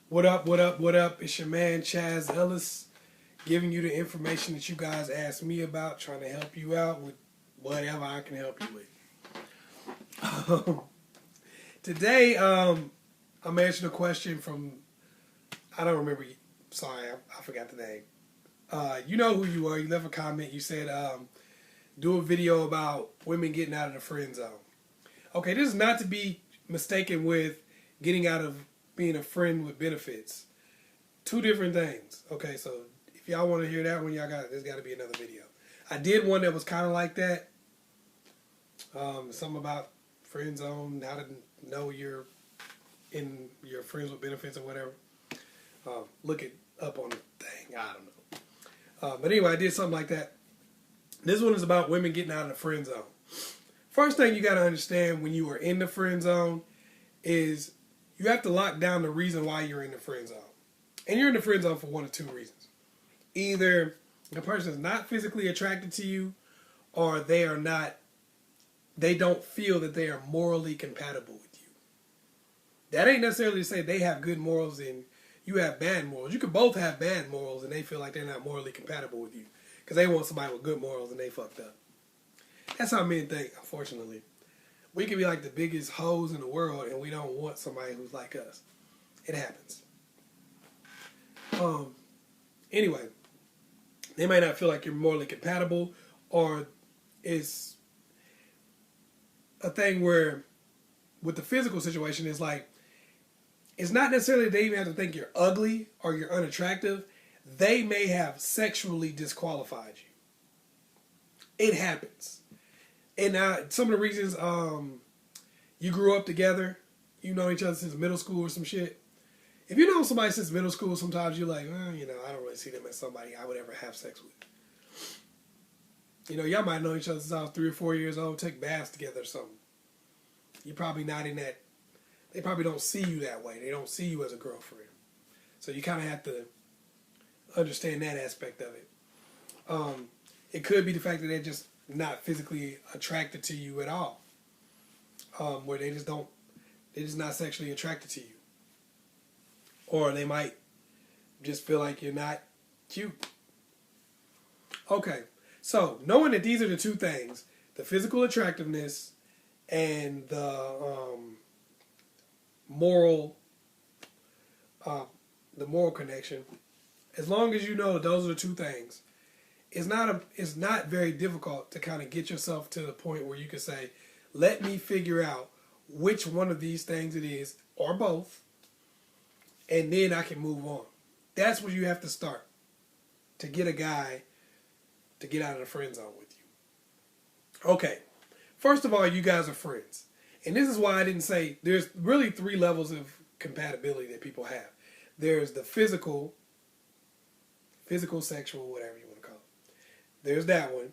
What up, what up, what up? It's your man Chazz Ellis giving you the information that you guys asked me about, trying to help you out with whatever I can help you with. Today, I'm answering a question from, I don't remember, sorry, I forgot the name. You know who you are. You left a comment. You said, do a video about women getting out of the friend zone. Okay, this is not to be mistaken with getting out of being a friend with benefits. Two different things. Okay, so if y'all want to hear that one, there's got to be another video. I did one that was kind of like that. Something about friend zone, how to know you're in your friends with benefits or whatever. Look it up on the thing. I don't know. But anyway, I did something like that. This one is about women getting out of the friend zone. First thing you got to understand when you are in the friend zone is you have to lock down the reason why you're in the friend zone. And you're in the friend zone for one of two reasons. Either the person is not physically attracted to you, or they don't feel that they are morally compatible with you. That ain't necessarily to say they have good morals and you have bad morals. You could both have bad morals and they feel like they're not morally compatible with you because they want somebody with good morals and they fucked up. That's how men think, unfortunately. We can be like the biggest hoes in the world and we don't want somebody who's like us. It happens. Anyway, they might not feel like you're morally compatible, or it's a thing where with the physical situation, it's like, it's not necessarily they even have to think you're ugly or you're unattractive. They may have sexually disqualified you. It happens. And some of the reasons, you grew up together, you know each other since middle school or some shit. If you know somebody since middle school, sometimes you're like, I don't really see them as somebody I would ever have sex with. Y'all might know each other since I was 3 or 4 years old, take baths together or something. You're probably not in that. They probably don't see you that way. They don't see you as a girlfriend. So you kind of have to understand that aspect of it. It could be the fact that they're just not physically attracted to you at all. Where they're just not sexually attracted to you. Or they might just feel like you're not cute. Okay, so knowing that these are the two things, the physical attractiveness and the moral connection, as long as you know those are the two things, it's not very difficult to kind of get yourself to the point where you can say, let me figure out which one of these things it is, or both, and then I can move on. That's where you have to start to get a guy to get out of the friend zone with you. Okay, first of all, you guys are friends. And this is why I didn't say, there's really 3 levels of compatibility that people have. There's the physical, sexual, whatever you want to call it. There's that one.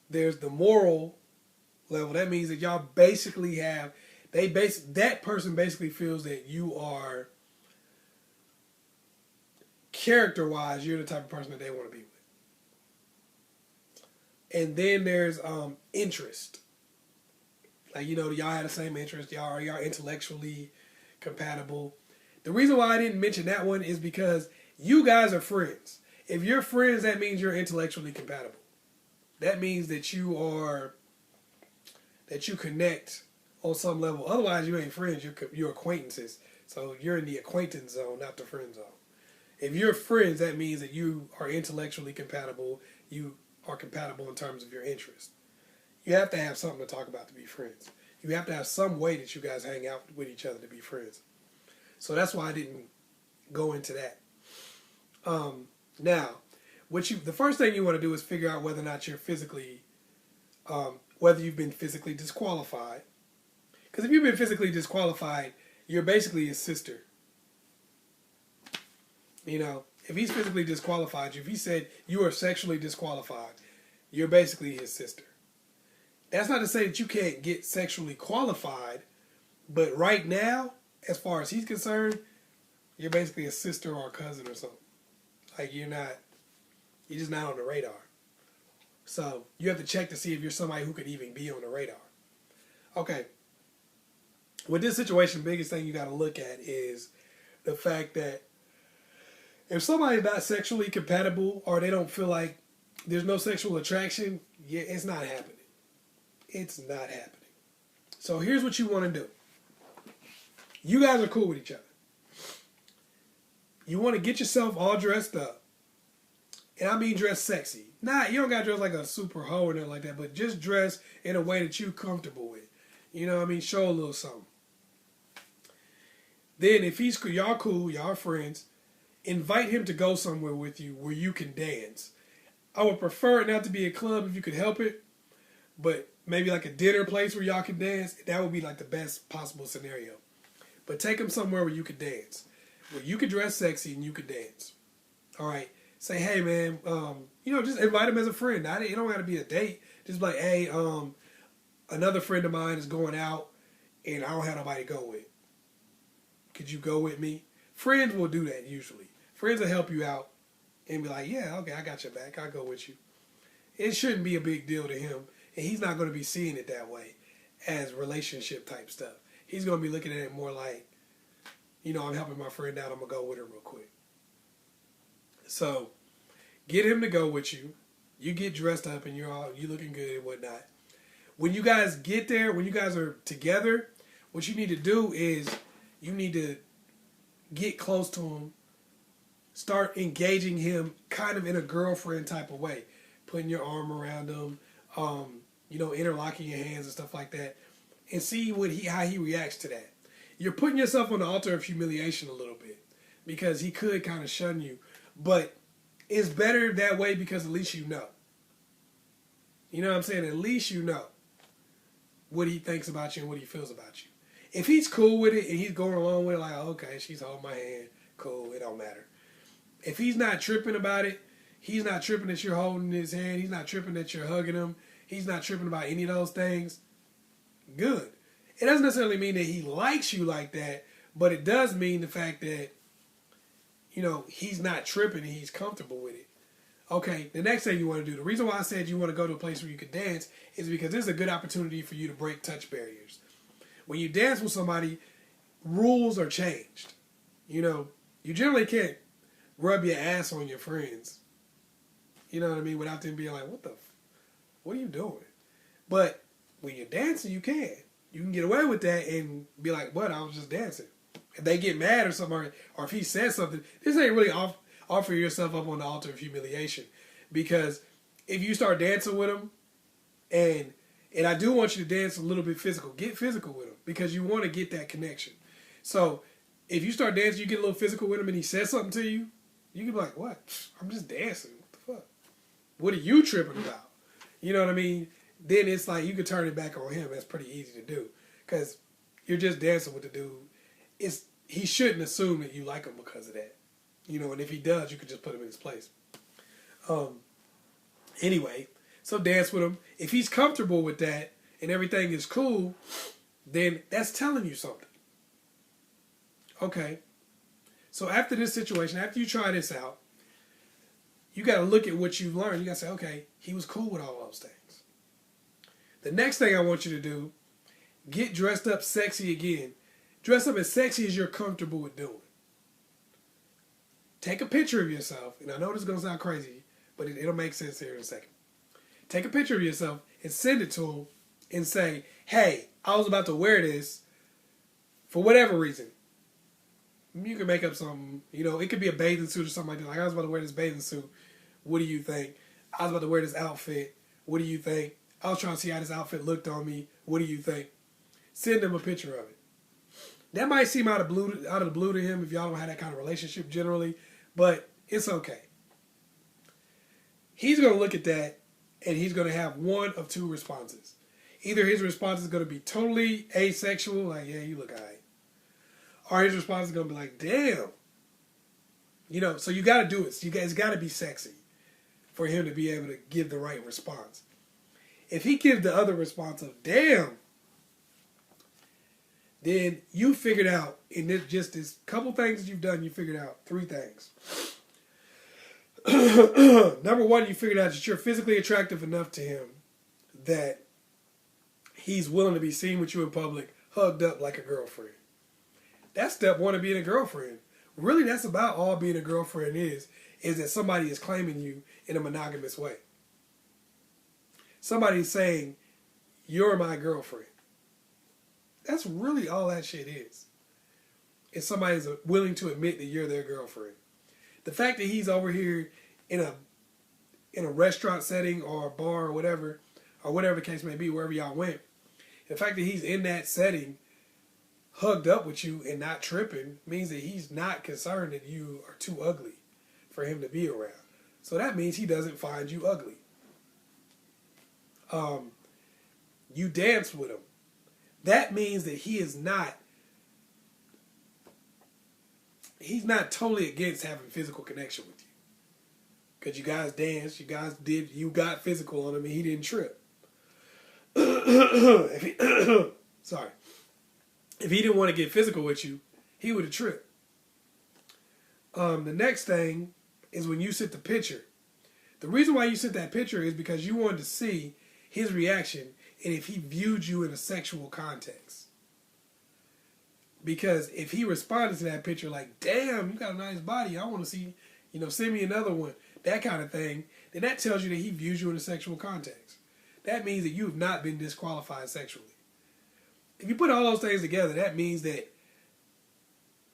There's the moral level. That means that y'all basically have, that person basically feels that you are, character-wise, you're the type of person that they want to be with. And then there's interest. Like, y'all had the same interest. Y'all are intellectually compatible. The reason why I didn't mention that one is because you guys are friends. If you're friends, that means you're intellectually compatible. That means that you connect on some level. Otherwise, you ain't friends. You're acquaintances. So you're in the acquaintance zone, not the friend zone. If you're friends, that means that you are intellectually compatible. You are compatible in terms of your interest. You have to have something to talk about to be friends. You have to have some way that you guys hang out with each other to be friends. So that's why I didn't go into that. Now, the first thing you want to do is figure out whether or not you're physically, whether you've been physically disqualified. Because if you've been physically disqualified, you're basically his sister. If he's physically disqualified you, if he said you are sexually disqualified, you're basically his sister. That's not to say that you can't get sexually qualified, but right now, as far as he's concerned, you're basically a sister or a cousin or something. Like you're just not on the radar. So you have to check to see if you're somebody who could even be on the radar. Okay. With this situation, the biggest thing you got to look at is the fact that if somebody's not sexually compatible or they don't feel like there's no sexual attraction, yeah, it's not happening. It's not happening. So here's what you want to do. You guys are cool with each other. You want to get yourself all dressed up. And I mean dress sexy. Nah, you don't got to dress like a super hoe or nothing like that, but just dress in a way that you're comfortable with. You know what I mean? Show a little something. Then if y'all cool, y'all friends, invite him to go somewhere with you where you can dance. I would prefer it not to be a club if you could help it, but maybe like a dinner place where y'all can dance. That would be like the best possible scenario. But take him somewhere where you could dance, where you could dress sexy and you could dance. All right. Say, hey man, just invite him as a friend. It don't got to be a date. Just be like, hey, another friend of mine is going out, and I don't have nobody to go with. Could you go with me? Friends will do that usually. Friends will help you out and be like, yeah, okay, I got your back. I'll go with you. It shouldn't be a big deal to him, and he's not going to be seeing it that way as relationship type stuff. He's going to be looking at it more like, I'm helping my friend out. I'm going to go with her real quick. So get him to go with you. You get dressed up and you looking good and whatnot. When you guys get there, when you guys are together, what you need to do is you need to get close to him. Start engaging him kind of in a girlfriend type of way. Putting your arm around him, interlocking your hands and stuff like that. And see how he reacts to that. You're putting yourself on the altar of humiliation a little bit. Because he could kind of shun you. But it's better that way because at least you know. You know what I'm saying? At least you know what he thinks about you and what he feels about you. If he's cool with it and he's going along with it, like, okay, she's holding my hand, cool, it don't matter. If he's not tripping about it, he's not tripping that you're holding his hand, he's not tripping that you're hugging him, he's not tripping about any of those things, good. It doesn't necessarily mean that he likes you like that, but it does mean the fact that he's not tripping and he's comfortable with it. Okay, the next thing you want to do, the reason why I said you want to go to a place where you can dance is because this is a good opportunity for you to break touch barriers. When you dance with somebody, rules are changed. You generally can't rub your ass on your friends. You know what I mean? Without them being like, what are you doing? But when you're dancing, you can. You can get away with that and be like, what? I was just dancing. If they get mad or something, or if he says something, this ain't really offer yourself up on the altar of humiliation. Because if you start dancing with him, and I do want you to dance a little bit physical, get physical with him because you want to get that connection. So if you start dancing, you get a little physical with him and he says something to you, you can be like, what? I'm just dancing. What the fuck? What are you tripping about? You know what I mean? Then it's like you can turn it back on him. That's pretty easy to do because you're just dancing with the dude. He shouldn't assume that you like him because of that. And if he does, you could just put him in his place. Anyway, so dance with him. If he's comfortable with that and everything is cool, then that's telling you something. Okay. So after this situation, after you try this out, you got to look at what you've learned. You got to say, okay, he was cool with all those things. The next thing I want you to do, get dressed up sexy again. Dress up as sexy as you're comfortable with doing. Take a picture of yourself, and I know this is going to sound crazy, but it'll make sense here in a second. Take a picture of yourself and send it to him and say, hey, I was about to wear this for whatever reason. You can make up something, it could be a bathing suit or something like that. Like, I was about to wear this bathing suit. What do you think? I was about to wear this outfit. What do you think? I was trying to see how this outfit looked on me. What do you think? Send him a picture of it. That might seem out of the blue to him if y'all don't have that kind of relationship generally, but it's okay. He's going to look at that, and he's going to have one of two responses. Either his response is going to be totally asexual, like, yeah, you look all right. Or his response is going to be like, damn. So you got to do it. It's got to be sexy for him to be able to give the right response. If he gives the other response of, damn, then you figured out, in this couple things that you've done, you figured out 3 things. Number 1, you figured out that you're physically attractive enough to him that he's willing to be seen with you in public, hugged up like a girlfriend. That's step 1 of being a girlfriend. Really, that's about all being a girlfriend is that somebody is claiming you in a monogamous way. Somebody's saying, you're my girlfriend. That's really all that shit is. If somebody's willing to admit that you're their girlfriend. The fact that he's over here in a restaurant setting or a bar or whatever the case may be, wherever y'all went, the fact that he's in that setting, hugged up with you and not tripping, means that he's not concerned that you are too ugly for him to be around. So that means he doesn't find you ugly. You dance with him. That means that he's not totally against having physical connection with you. Because you guys danced, you got physical on him and he didn't trip. Sorry. If he didn't want to get physical with you, he would have tripped. The next thing is when you sent the picture. The reason why you sent that picture is because you wanted to see his reaction and if he viewed you in a sexual context. Because if he responded to that picture like, damn, you got a nice body, I want to see, send me another one, that kind of thing, then that tells you that he views you in a sexual context. That means that you have not been disqualified sexually. If you put all those things together, that means that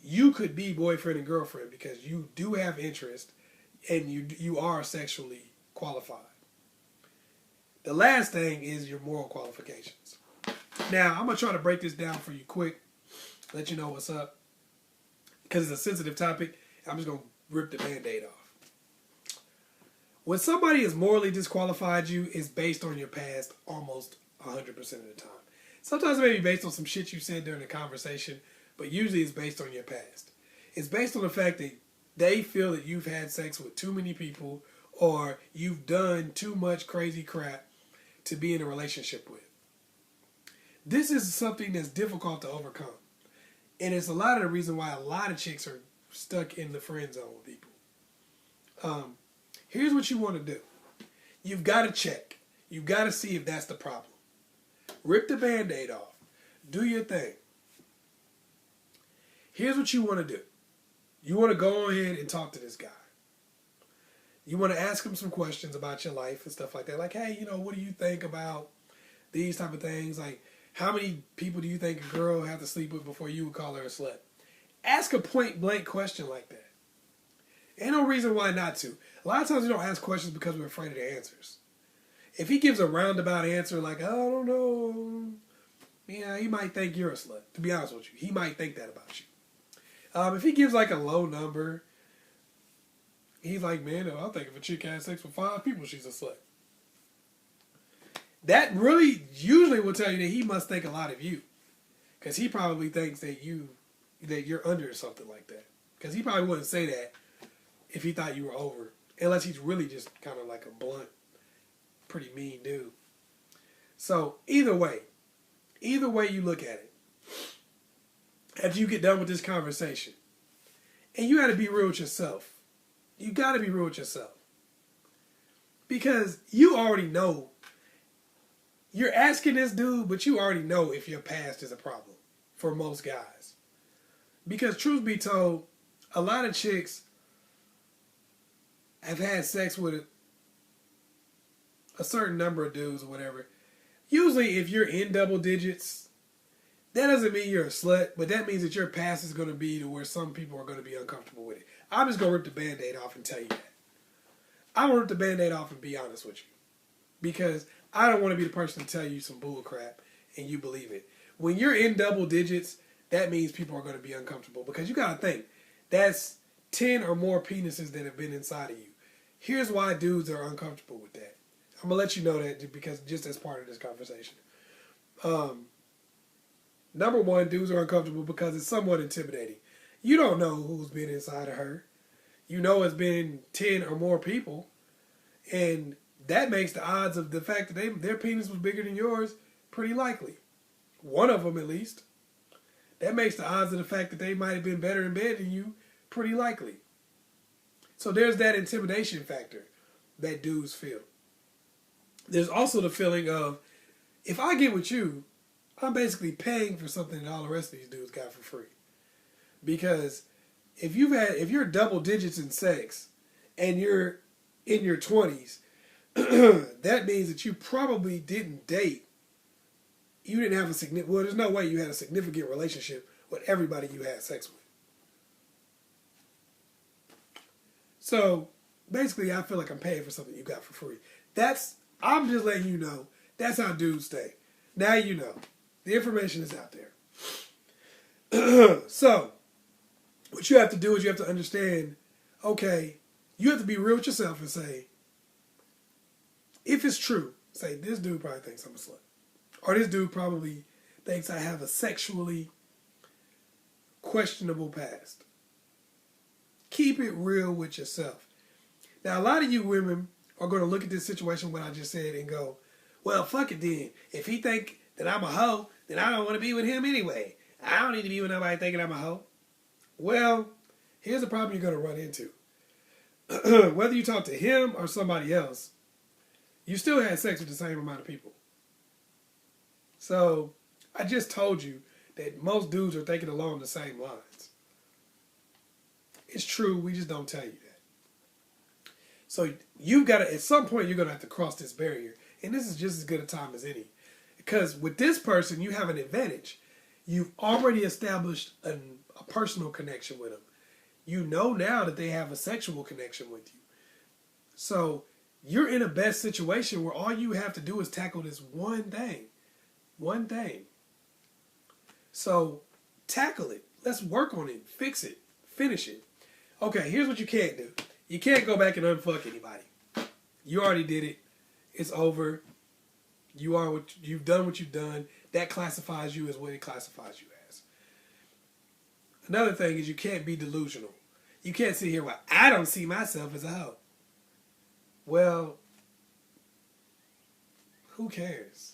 you could be boyfriend and girlfriend because you do have interest and you are sexually qualified. The last thing is your moral qualifications. Now, I'm going to try to break this down for you quick, let you know what's up. Because it's a sensitive topic, I'm just going to rip the Band-Aid off. When somebody has morally disqualified you, it's based on your past almost 100% of the time. Sometimes it may be based on some shit you said during the conversation, but usually it's based on your past. It's based on the fact that they feel that you've had sex with too many people or you've done too much crazy crap to be in a relationship with. This is something that's difficult to overcome. And it's a lot of the reason why a lot of chicks are stuck in the friend zone with people. Here's what you want to do. You've got to check. You've got to see if that's the problem. Rip the Band-Aid off. Do your thing. Here's what you want to do. You want to go ahead and talk to this guy. You want to ask him some questions about your life and stuff like that. Like, hey, what do you think about these type of things? Like, how many people do you think a girl would have to sleep with before you would call her a slut? Ask a point-blank question like that. Ain't no reason why not to. A lot of times we don't ask questions because we're afraid of the answers. If he gives a roundabout answer like, I don't know, yeah, he might think you're a slut. To be honest with you, he might think that about you. If he gives like a low number, he's like, man, I'll think if a chick has sex with 5 people, she's a slut. That really usually will tell you that he must think a lot of you. Because he probably thinks that you're under something like that. Because he probably wouldn't say that if he thought you were over. Unless he's really just kind of like a blunt, pretty mean dude. So either way you look at it, after you get done with this conversation, and you got to be real with yourself. You got to be real with yourself. Because you already know. You're asking this dude, but you already know if your past is a problem for most guys. Because truth be told, a lot of chicks have had sex with a certain number of dudes or whatever. Usually if you're in double digits, that doesn't mean you're a slut, but that means that your past is going to be to where some people are going to be uncomfortable with it. I'm just going to rip the Band-Aid off and tell you that. I'm going to rip the Band-Aid off and be honest with you. Because I don't want to be the person to tell you some bull crap and you believe it. When you're in double digits, that means people are going to be uncomfortable. Because you got to think, that's 10 or more penises that have been inside of you. Here's why dudes are uncomfortable with that. I'm going to let you know that because just as part of this conversation. Number one, dudes are uncomfortable because it's somewhat intimidating. You don't know who's been inside of her. You know it's been 10 or more people. And that makes the odds of the fact that their penis was bigger than yours pretty likely. One of them at least. That makes the odds of the fact that they might have been better in bed than you pretty likely. So there's that intimidation factor that dudes feel. There's also the feeling of, if I get with you, I'm basically paying for something that all the rest of these dudes got for free. Because if you're double digits in sex and you're in your 20s, that means that you probably didn't date. You didn't have a significant, well, there's no way you had a significant relationship with everybody you had sex with. So basically, I feel like I'm paying for something you got for free. I'm just letting you know, that's how dudes stay. Now you know. The information is out there. So, what you have to do is you have to understand, okay, you have to be real with yourself and say, if it's true, say, this dude probably thinks I'm a slut. Or this dude probably thinks I have a sexually questionable past. Keep it real with yourself. Now, a lot of you women are going to look at this situation, what I just said, and go, well, fuck it then. If he think that I'm a hoe, then I don't want to be with him anyway. I don't need to be with nobody thinking I'm a hoe. Well, here's the problem you're going to run into. Whether you talk to him or somebody else, you still had sex with the same amount of people. So, I just told you that most dudes are thinking along the same lines. It's true, we just don't tell you that. So, you've got to, at some point, you're going to have to cross this barrier. And this is just as good a time as any. Because with this person, you have an advantage. You've already established a personal connection with them. You know now that they have a sexual connection with you. So, you're in a best situation where all you have to do is tackle this one thing. One thing. So, tackle it. Let's work on it. Fix it. Finish it. Okay, here's what you can't do. You can't go back and unfuck anybody. You already did it. It's over. You've done what you've done. That classifies you as what it classifies you as. Another thing is you can't be delusional. You can't sit here, well, I don't see myself as a hoe. Well, who cares?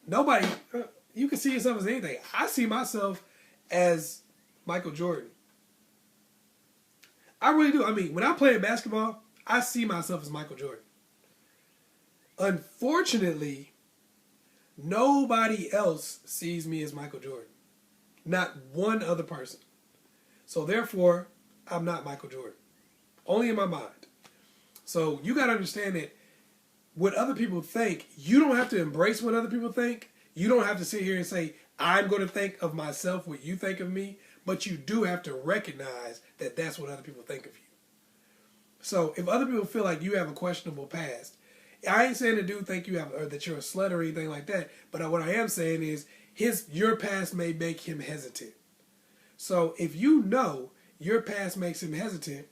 Nobody, you can see yourself as anything. I see myself as Michael Jordan. I really do. I mean, when I'm playing basketball, I see myself as Michael Jordan. Unfortunately, nobody else sees me as Michael Jordan. Not one other person. So therefore, I'm not Michael Jordan. Only in my mind. So you got to understand that what other people think, you don't have to embrace what other people think. You don't have to sit here and say, I'm going to think of myself what you think of me. But you do have to recognize that that's what other people think of you. So if other people feel like you have a questionable past, I ain't saying the dude think you have, or that you're a slut or anything like that. But what I am saying is your past may make him hesitant. So if you know your past makes him hesitant,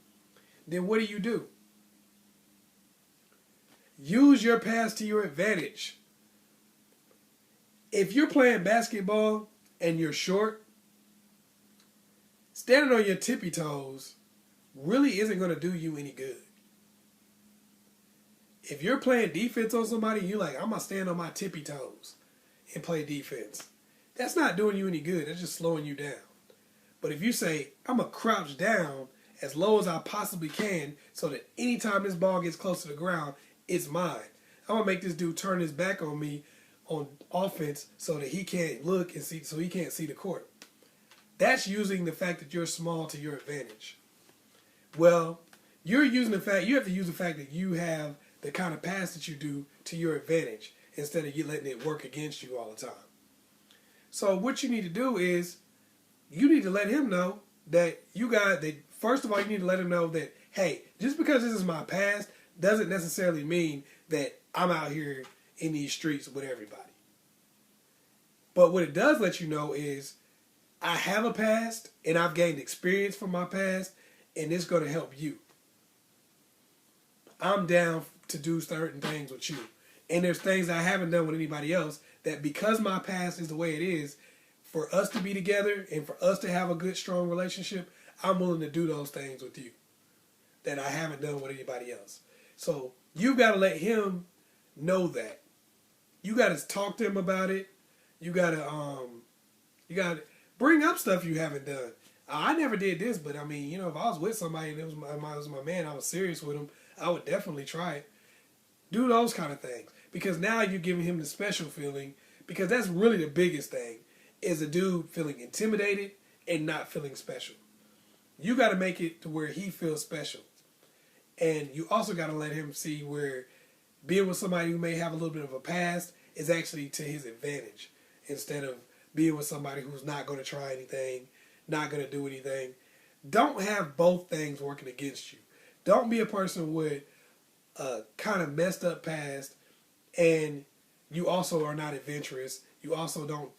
then what do? Use your past to your advantage. If you're playing basketball and you're short, standing on your tippy toes really isn't going to do you any good. If you're playing defense on somebody, you're like, I'm going to stand on my tippy toes and play defense. That's not doing you any good. That's just slowing you down. But if you say, I'm going to crouch down as low as I possibly can so that anytime this ball gets close to the ground, it's mine. I'm going to make this dude turn his back on me on offense so that he can't look and see, so he can't see the court. That's using the fact that you're small to your advantage. Well, you're using the fact, you have to use the fact that you have the kind of pass that you do to your advantage instead of you letting it work against you all the time. So what you need to do is you need to let him know that first of all, you need to let him know that, hey, just because this is my past doesn't necessarily mean that I'm out here in these streets with everybody. But what it does let you know is I have a past and I've gained experience from my past and it's going to help you. I'm down to do certain things with you. And there's things I haven't done with anybody else that because my past is the way it is, for us to be together and for us to have a good, strong relationship, I'm willing to do those things with you that I haven't done with anybody else. So you've got to let him know that. You got to talk to him about it. You got to bring up stuff you haven't done. I never did this, but I mean, if I was with somebody and it was my man, I was serious with him, I would definitely try it. Do those kind of things. Because now you're giving him the special feeling, because that's really the biggest thing, is a dude feeling intimidated and not feeling special. You got to make it to where he feels special. And you also got to let him see where being with somebody who may have a little bit of a past is actually to his advantage, instead of being with somebody who's not going to try anything, not going to do anything. Don't have both things working against you. Don't be a person with a kind of messed up past, and you also are not adventurous. You also don't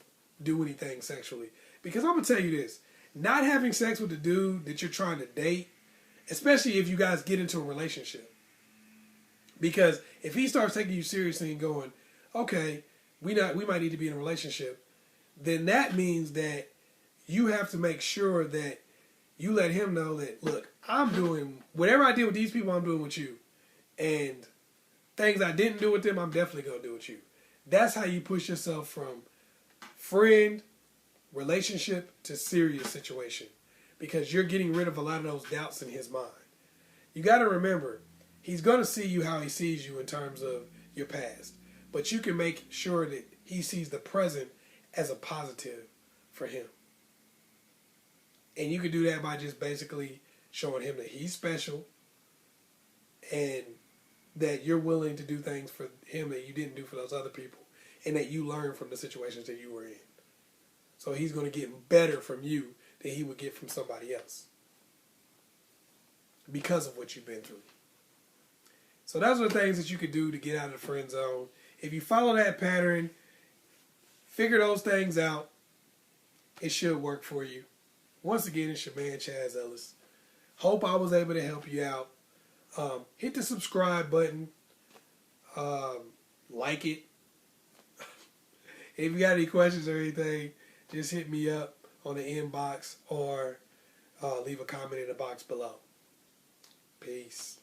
do anything sexually. Because I'm going to tell you this, not having sex with the dude that you're trying to date, especially if you guys get into a relationship. Because if he starts taking you seriously and going, okay, we might need to be in a relationship, then that means that you have to make sure that you let him know that, look, I'm doing whatever I did with these people, I'm doing with you. And things I didn't do with them, I'm definitely going to do with you. That's how you push yourself from friend, relationship, to serious situation. Because you're getting rid of a lot of those doubts in his mind. You got to remember, he's going to see you how he sees you in terms of your past. But you can make sure that he sees the present as a positive for him. And you can do that by just basically showing him that he's special and that you're willing to do things for him that you didn't do for those other people, and that you learn from the situations that you were in. So he's going to get better from you than he would get from somebody else because of what you've been through. So those are the things that you could do to get out of the friend zone. If you follow that pattern, figure those things out, it should work for you. Once again, it's your man, Chazz Ellis. Hope I was able to help you out. Hit the subscribe button. Like it. If you got any questions or anything, just hit me up on the inbox or leave a comment in the box below. Peace.